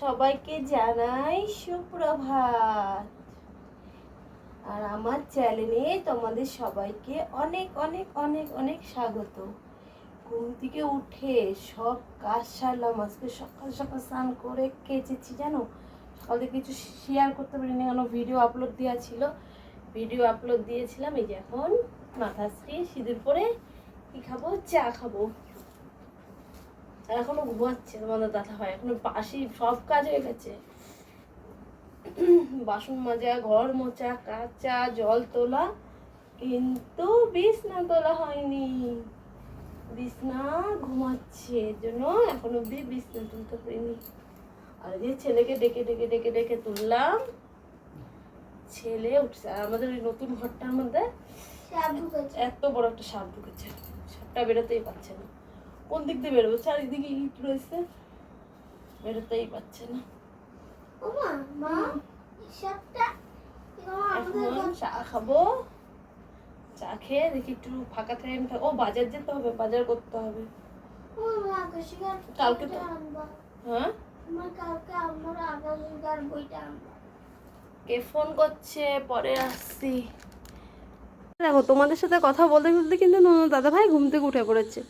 সবাইকে জানাই সুপ্রভাত। আর আমার চ্যানেলে তোমাদের সবাইকে অনেক অনেক অনেক অনেক স্বাগত। ঘুম থেকে উঠে সব কাজ সারলাম। আজকে সকাল সকাল স্নান করে কেচেছি, জানো সকাল থেকে কিছু শেয়ার করতে পারিনি, কেন ভিডিও আপলোড দেওয়া ছিল। ভিডিও আপলোড দিয়েছিলাম। এই যে এখন মাথা সিঁদুর পরে কি খাবো, চা খাবো। আর এখনো ঘুমাচ্ছে তোমাদের দাদা ভাই, এখনো বাসি সব কাজ হয়ে গেছে। বাসন মাজা, ঘর মোছা, কাচা, জল তোলা, কিন্তু বিছনা তোলা হয়নি। বিছনা ঘুমাচ্ছে, এর জন্য এখন অব্দি বিছনা তুলতে পারিনি। আর যে ছেলেকে ডেকে ডেকে ডেকে ডেকে তুললাম, ছেলে উঠছে। আর আমাদের ওই নতুন ঘরটার মধ্যে এত বড় একটা সাপ ঢুকেছে। সাপটা বেরোতেই পারছে না। কোন দিক দিয়ে বেরোবে? চারিদিকে ইট রয়েছে, বেরোতেই পারছে না। এখন চা খাবো। চা খেয়ে দেখি একটু ফাঁকা টাইম ও বাজার যেতে হবে, বাজার করতে হবে কালকে তো। হ্যাঁ, কে ফোন করছে? পরে আসছি। দেখো, তোমাদের সাথে কথা বলতে বলতে কিন্তু দাদা ভাই ঘুম থেকে উঠে পড়েছে।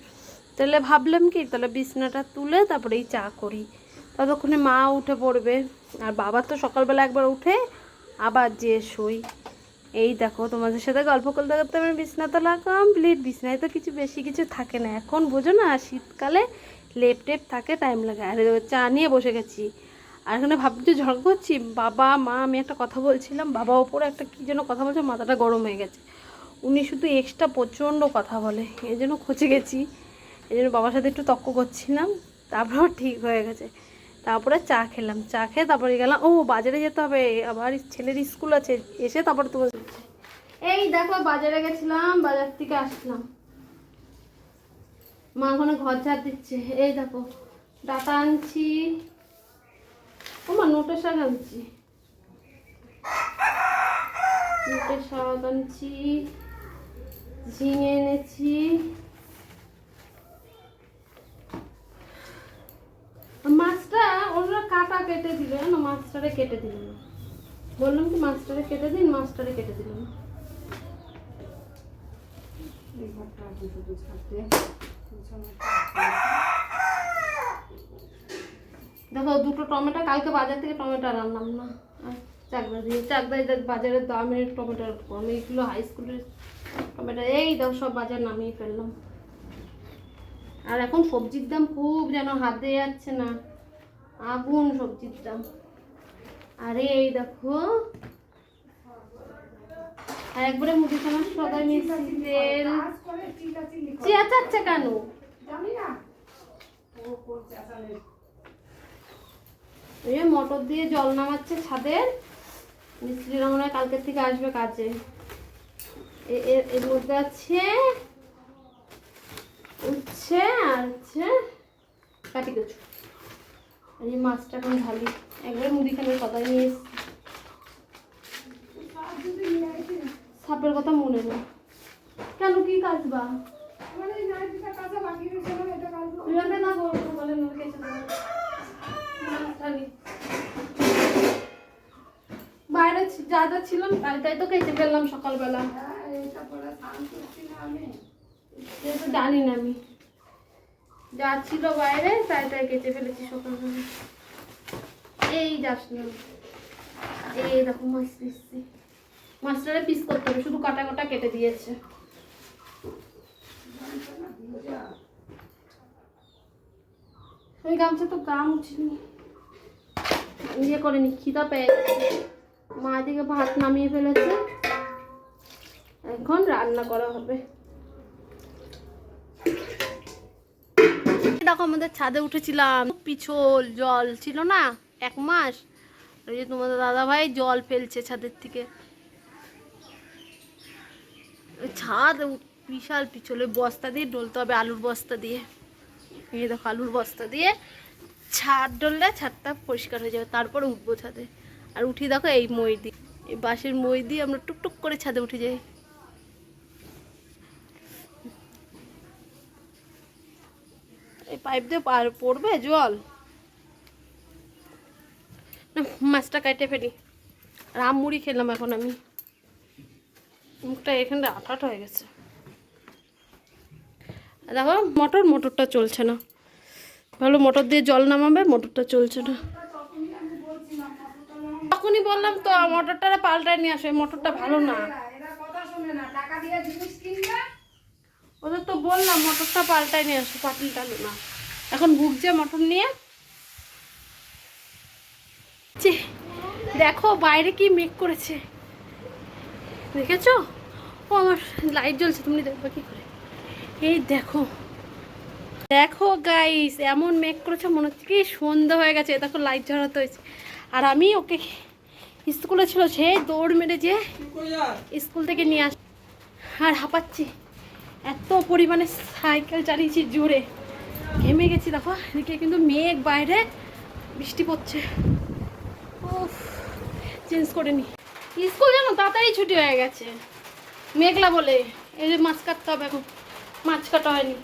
তাহলে ভাবলাম কি, তাহলে বিছনাটা তুলে তারপরেই চা করি, ততক্ষণে মা উঠে পড়বে। আর বাবা তো সকালবেলা একবার উঠে আবার যে শোই। এই দেখো, তোমাদের সাথে গল্প করতে করতে আমি বিছনা তোলা কমপ্লিট। বিছনায় তো কিছু বেশি কিছু থাকে না, এখন বোঝো না, শীতকালে লেপ টেপ থাকে, টাইম লাগে। আর চা নিয়ে বসে গেছি। আর এখানে ভাবছি, ঝড় করছি, বাবা মা আমি একটা কথা বলছিলাম, বাবা ওপরে একটা কী যেন কথা বলছে, মাথাটা গরম হয়ে গেছে। উনি শুধু এক্সট্রা প্রচণ্ড কথা বলে, এই জন্য খচে গেছি। এই জন্য বাবার সাথে একটু তর্ক করছিলাম, তারপর ঠিক হয়ে গেছে। তারপরে চা খেলাম, চা খেয়ে তারপরে গেলাম, ও বাজারে যেতে হবে, আবার ছেলের স্কুল আছে, এসে তারপরে তোমার। এই দেখো, বাজারে গেছিলাম, বাজার থেকে আসলাম। মা ওখানে ঘর ঝাড় দিচ্ছে। এই দেখো, ডাটা আনছি, ও মা নোটের শাক আনছি, নোটের শাক আনছি, ঝিঙে এনেছি। মাছটা ওরা কাটা কেটে দিল না, মাছটারে কেটে দিল না। বললাম কি মাছটারে কেটে দিন, মাছটারে কেটে দিল না। দেখো, দুটো টমেটো কালকে বাজার থেকে টমেটো আনলাম না, চাকদা দিয়ে, চাকদায় বাজারের দামের টমেটো কম, এইগুলো হাই স্কুলের টমেটো। এই দাও, সব বাজার নামিয়ে ফেললাম। আর এখন সবজির দাম খুব, যেন হাত দিয়ে যাচ্ছে না, আগুন সবজির দাম। আরে এই দেখো, আর একবারে মুদিখানা সদাই মিষ্টি তেল। চেঁচাচ্ছে কেন? এই মোটর দিয়ে জল নামাচ্ছে ছাদের, মিস্ত্রিরা মনে হয় কালকের থেকে আসবে কাজে। এর মধ্যে আছে উচ্ছে আর হচ্ছে কাটি কচু। আর এই মাছটা এখন ঢালি, একবারে মুদিখানার সদাই নিয়ে এসছি। সাপের কথা মনে নেই কেন, কি কাজবা? বাইরে যা যা ছিলাম তাই তো কেটে ফেললাম সকালবেলা। জানি না, আমি যা ছিল বাইরে তাই কেটে ফেলেছি সকালবেলা। এই যাস না, এই দেখো মাছ পিসছি, মাছটারে পিস করতে হবে, শুধু কাটা কাটা কেটে দিয়েছে। ওই গামছা তো গাম উঠিনি, ইয়ে করেনি, খিদা পেয়ে গেছে। মা এদিকে ভাত নামিয়ে ফেলেছে, এখন রান্না করা হবে। দেখো, আমাদের ছাদে উঠেছিলাম, পিছল জল ছিল না 1 মাস। ওই যে তোমাদের দাদা ভাই জল ফেলছে ছাদের থেকে, ছাদ বিশাল পিছলে, বস্তা দিয়ে ডলতে হবে, আলুর বস্তা দিয়ে। এই দেখো, আলুর বস্তা দিয়ে ছাদ ডললে ছাদটা পরিষ্কার হয়ে যাবে, তারপরে উঠবো ছাদে। আর উঠি দেখো, এই মই দিয়ে, এই বাঁশের মই দিয়ে আমরা টুকটুক করে ছাদে উঠে যাই। এই পাইপ দিয়ে পড়বে জল। মাছটা কেটে ফেলি। আর আম মুড়ি খেলাম এখন আমি। মুখটা এখানটা আঠাট হয়ে গেছে। দেখো মোটরটা চলছে না। ভালো মোটর দিয়ে জল নামাবে, মোটরটা চলছে না। তখনই বললাম তো মোটরটা পাল্টায় নিয়ে আসে, মোটরটা ভালো না। ওদের তো বললাম মোটরটা পাল্টায় নিয়ে আসে, পাল্টালো না। এখন ভুগছে মোটর নিয়ে। দেখো বাইরে কি মেঘ করেছে, দেখেছো? ও আমার লাইট জ্বলছে, তুমি দেখবে কি করে? এই দেখো দেখো গাইস, এমন মেঘ করেছে মনে হচ্ছে কি সন্ধ্যা হয়ে গেছে। দেখো লাইট জ্বালাতে হয়েছে। আর আমি ওকে স্কুলে ছিল, সে দৌড় মেরে যে স্কুল থেকে নিয়ে আস। আর হাঁপাচ্ছি, এত পরিমাণে সাইকেল চালিয়েছি জোরে, ঘেমে গেছি। দেখো এদিকে কিন্তু মেঘ, বাইরে বৃষ্টি পড়ছে। উফ, চেঞ্জ করে নি। স্কুল জানো তাড়াতাড়ি ছুটি হয়ে গেছে, মেঘলা বলে। এই যে মাছ কাটতে হবে, এখন মাছ কাটা হয়নি।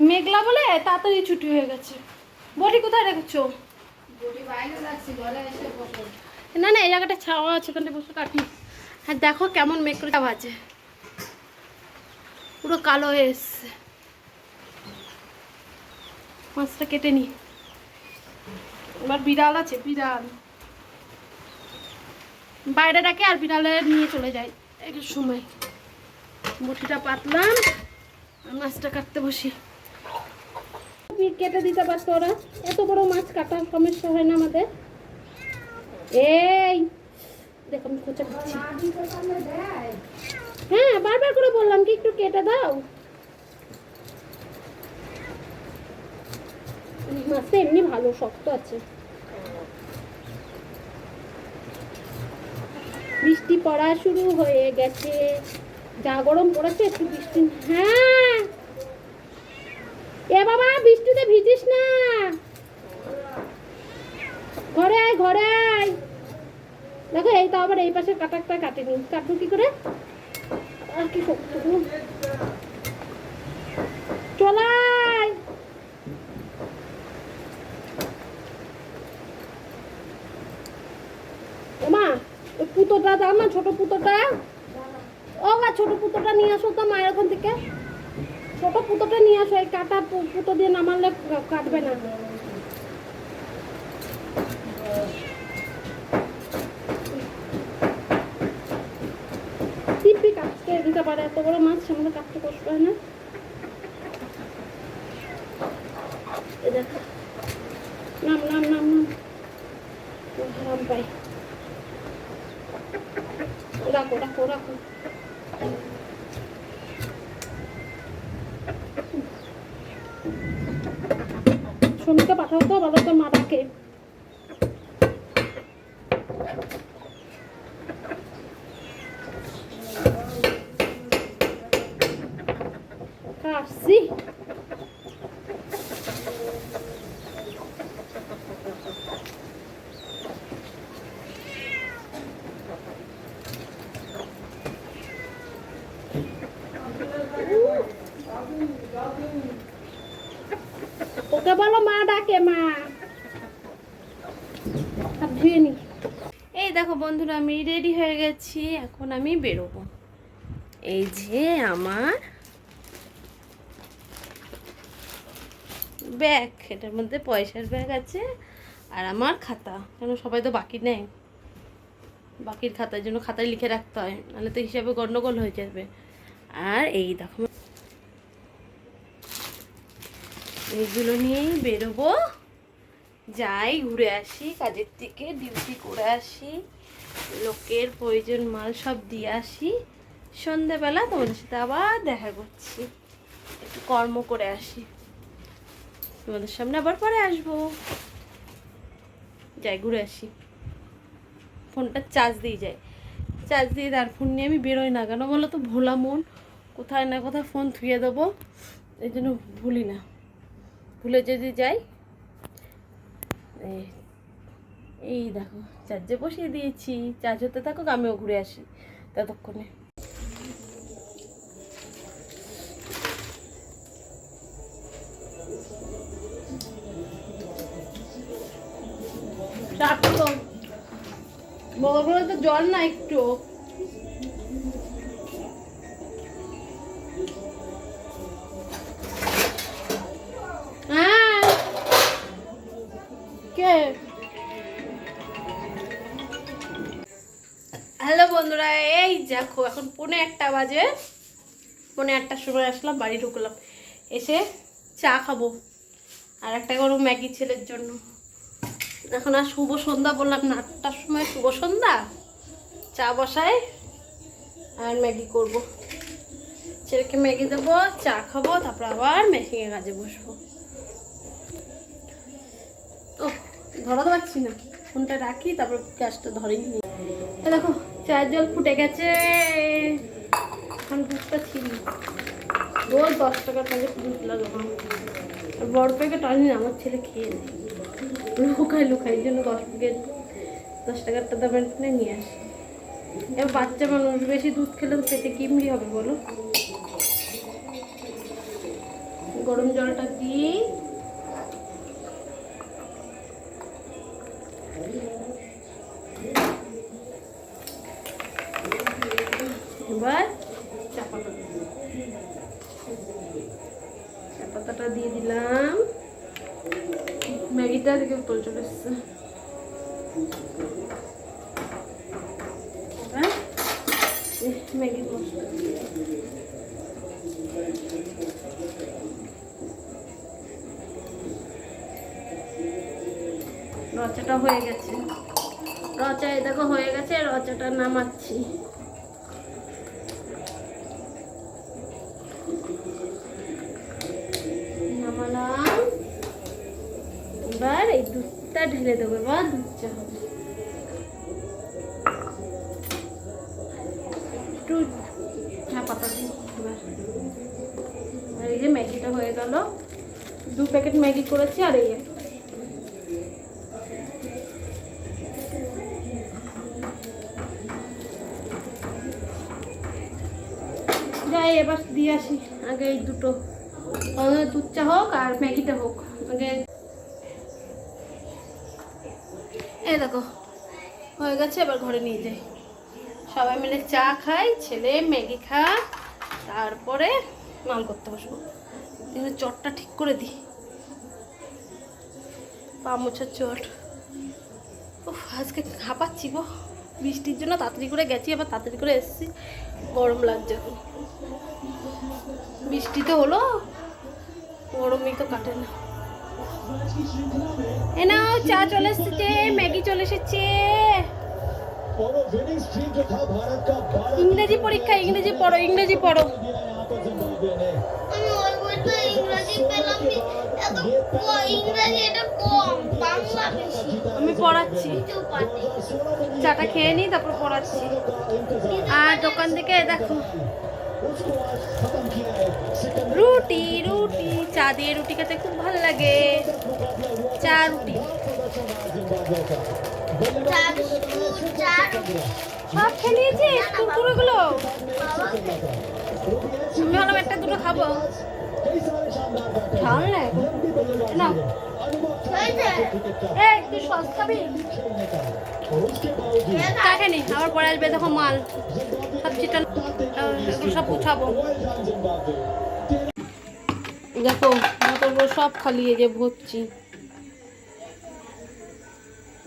মেঘলা বলে তাড়াতাড়ি ছুটি হয়ে গেছে। বটি কোথায় রেখেছো? না না, এই জায়গাটা ছাওয়া আছে, ওখানে বসে কাটি। হ্যাঁ দেখো কেমন মেঘ করে বাজে, পুরো কালো হয়ে এসছে। মাছটা কেটে নি। এবার বিড়াল আছে, বিড়াল বাইরে ডাকে আর বিড়ালে নিয়ে চলে যায় এক সময়। বটিটা পাতলাম আর মাছটা কাটতে বসি। কেটে দিতে পারতো ওরা, এত বড় মাছ কাটার সমস্যা হয় না আমাদের। এই দেখো আমি খোঁচা খাচ্ছি। হ্যাঁ বারবার করে বললাম কি একটু কেটে দাও। মাছটা এমনি ভালো শক্ত আছে। বৃষ্টি পড়া শুরু হয়ে গেছে, যা গরম পড়েছে একটু বৃষ্টি। হ্যাঁ এ বাবা বৃষ্টিতে ভিজিস না, ঘরে আয় ঘরে আয়। দেখো এই তো আবার এই পাশে কাটাটা কাটেনি, কাটবো কি করে? আর কি শক্ত চলাই। মা ওই পুতোটা দাও না, ছোট পুতোটা। ও মা ছোট পুতোটা নিয়ে আসো তো মায়ের ওখান থেকে। ছোট পুতোটা নিয়ে আসো, এই কাটা পুতো দিয়ে নামালে কাটবে না। টিপি কাটতে দিতে পারে, এত বড় মাছ সামনে কাটতে কষ্ট হয় না। দেখো নাম নাম নাম নাম, আরাম পাই। রাখো রাখো রাখো। সোনুকে পাঠাও তো, বলো তোর মা ডাকে। কাশি ওকে বলো মা ডাকে, মা। ধুয়ে নি। এই দেখো বন্ধুরা আমি রেডি হয়ে গেছি, এখন আমি বেরোবো। এই যে আমার ব্যাগ, এটার মধ্যে পয়সার ব্যাগ আছে আর আমার খাতা, কেন সবাই তো বাকি নেয়, বাকির খাতার জন্য খাতায় লিখে রাখতে হয়, নাহলে তো হিসাবে গন্ডগোল হয়ে যাবে। আর এই দেখো এইগুলো নিয়েই বেরোবো, যাই ঘুরে আসি, কাজের থেকে ডিউটি করে আসি, লোকের প্রয়োজন মাল সব দিয়ে আসি, সন্ধেবেলা তোমাদের সাথে আবার দেখা করছি, একটু কর্ম করে আসি, তোমাদের সামনে আবার পরে আসবো। যাই ঘুরে আসি, ফোনটা চার্জ দিয়ে যায়, চার্জ দিয়ে আর ফোন নিয়ে আমি বেরোই না, কেন বলো তো ভোলা মন, কোথায় না কোথায় ফোন থুয়ে দেবো, এই জন্য ভুলি না, ভুলে যদি যাই। এই দেখো চার্জে বসিয়ে দিয়েছি, চার্জ হতে থাকুক, আমিও ঘুরে আসি ততক্ষণে। বড়গুলো তো জল না একটু। হ্যাঁ কে? হ্যালো বন্ধুরা, এই দেখো এখন 1:45 বাজে। 1:45টার সময় আসলাম, বাড়ি ঢুকলাম, এসে চা খাবো আর একটা করো ম্যাগি ছেলের জন্য। এখন আর শুভ সন্ধ্যা বললাম না, 8টার সময় শুভ সন্ধ্যা। চা বসাই আর ম্যাগি করব, ছেলেকে ম্যাগি দেবো, চা খাবো, তারপর আবার মেশিনের কাজে বসবো। ও ধরাতে পারছি না, ফোনটা রাখি, তারপর গ্যাসটা ধরেই নি। দেখো চায়ের জল ফুটে গেছে, এখন দুধটা ছিলি। রোজ 10 টাকার প্যাকেট দুধ লাগাবো, আর বড় প্যাকেট আনি না, আমার ছেলে খেয়ে নেয়, লুকাই লুকাই, এই জন্য 10 প্যাকেট 10 টাকারটা দামের নিয়ে আসি। এবার বাচ্চা মানুষ বেশি দুধ খেলে তো পেটে কিমড়ি হবে বলো। গরম জলটা দিই, এবার চা পাতাটা দিয়ে দিলাম। ম্যাগিটা দিকে উতল চলে এসছে, ম্যাগি মশলা রচাটা হয়ে গেছে। রচা এই দেখো হয়ে গেছে, রচাটা নামাচ্ছি। নামালাম, এবার এই দুধটা ঢেলে দেবো, এবার দুধ চা হবে। একটু চা পাতা দিই এবার। আর এই যে ম্যাগিটা হয়ে গেল, 2 প্যাকেট ম্যাগি করেছি। আর এই যাই এবার দিয়ে আসি, আগে এই দুটো দুধ চা হোক আর ম্যাগিটা হোক আগে। এই দেখো হয়ে গেছে, এবার ঘরে নিয়ে যাই, সবাই মিলে চা খাই, ছেলে ম্যাগি খা, তারপরে মাল করতে বসবো। কিন্তু চটটা ঠিক করে দিই, পা মোছার চট। আজকে হাঁপাচ্ছি গো, বৃষ্টির জন্য তাড়াতাড়ি করে গেছি, আবার তাড়াতাড়ি করে এসেছি, গরম লাগছে এখন। বৃষ্টি তো হলো, গরমই তো কাটে না। এ নাও চা চলে এসেছে, ম্যাগি চলে এসেছে। ইংরেজি পরীক্ষা, ইংরেজি পড়ো, ইংরেজি পড়ো। আমি পড়াচ্ছি, চাটা খেয়ে নিই তারপর পড়াচ্ছি। আর দোকান থেকে দেখো রুটি, রুটি চা দিয়ে রুটি খেতে খুব ভালো লাগে। চা রুটি সব খেয়ে নিয়েছিস কুরকুরেগুলো? আমি ভাবলাম একটা দুটো খাবো, খাও না। তুই সস খাবি? নি আবার পরে আসবে, দেখো মাল সবজিটা সব উঠাবো। দেখো বোতলগুলো সব খালি, এই যে ভরছি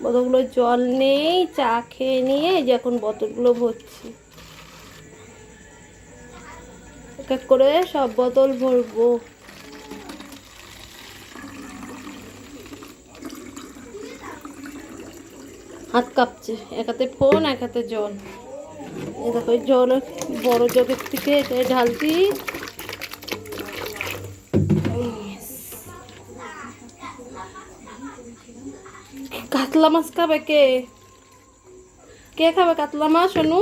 বোতলগুলো, জল নেই, চা খেয়ে নিয়ে যে এখন বোতলগুলো ভরছি, এক এক করে সব বোতল ভরবো। হাত কাঁপছে, এক হাতে ফোন এক হাতে জল। এই দেখো জল বড় জগের থেকে এটাই ঢালছি। কাতলা মাছ খাবে কে? কে খাবে কাতলা মাছ? সোনু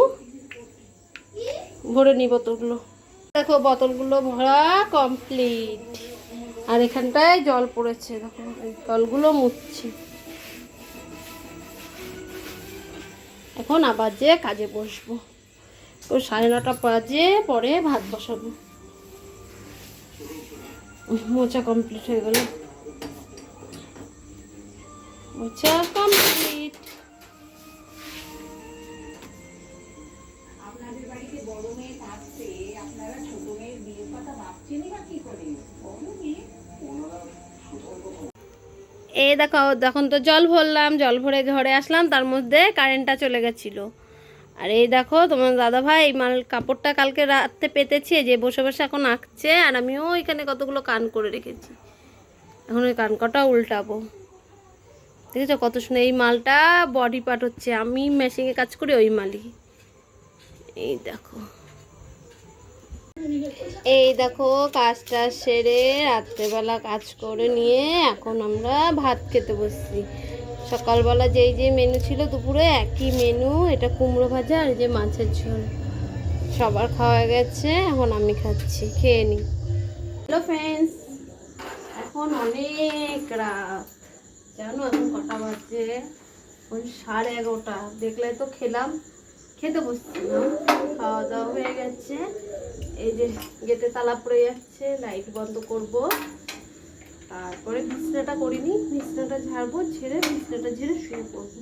ভরে নি বোতলগুলো। দেখো বোতলগুলো ভরা কমপ্লিট, আর এখানটায় জল পড়েছে, দেখো জলগুলো মুছছি। এখন আবার যে কাজে বসবো, ও 9:30 বাজে, পরে ভাত বসাবো। মোচা কমপ্লিট হয়ে গেল, মোচা কমপ্লিট। এই দেখো তখন তো জল ভরলাম, জল ভরে ঘরে আসলাম, তার মধ্যে কারেন্টটা চলে গেছিলো। আর এই দেখো তোমার দাদা ভাই এই কাপড়টা কালকে রাতে পেতেছি, যে বসে বসে এখন আঁকছে, আর আমিও এখানে কতগুলো কান করে রেখেছি, এখন ওই কান কটা উল্টাবো। দেখেছো কত সুন্দর এই মালটা বডি পার্ট হচ্ছে, আমি মেশিনে কাজ করি ওই মালই। এই দেখো, এই দেখো কাজটা সেরে রাত্রেবেলা কাজ করে নিয়ে এখন আমরা ভাত খেতে বসছি। সকালবেলা যেই যে মেনু ছিল দুপুরে একই মেনু, এটা কুমড়ো ভাজা আর যে মাছের ঝোল। সবার খাওয়া গেছে, এখন আমি খাচ্ছি, খেয়ে নিই। হ্যালো ফ্রেন্ডস, এখন অনেক রাত, জানো এখন কটা বাজে? ওই 11:30। দেখলে তো খেলাম, খেতে বসছিলাম, খাওয়া দাওয়া হয়ে গেছে। এই যে গেটে তালা পড়ে যাচ্ছে, লাইট বন্ধ করব, তারপরে বিছনাটা করিনি, বিছনাটা ঝাড়বো, ঝেড়ে বিছনাটা ঝেড়ে শুয়ে পড়বো।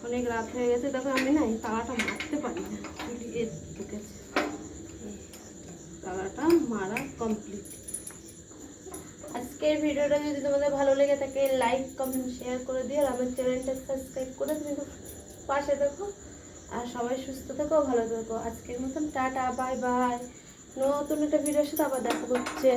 অনেক রাত হয়ে গেছে। দেখো আমি না এই তালাটা মারতে পারি না, ঢুকেছে। তালাটা মারা কমপ্লিট। আজকের ভিডিওটা যদি তোমাদের ভালো লেগে থাকে লাইক কমেন্ট শেয়ার করে দিও, আর আমার চ্যানেলটা সাবস্ক্রাইব করে তুমি পাশে দেখো। আর সবাই সুস্থ থেকো, ভালো থেকো। আজকের মতন টাটা, বাই বাই। নতুন একটা ভিডিওর সাথে আবার দেখা হচ্ছে।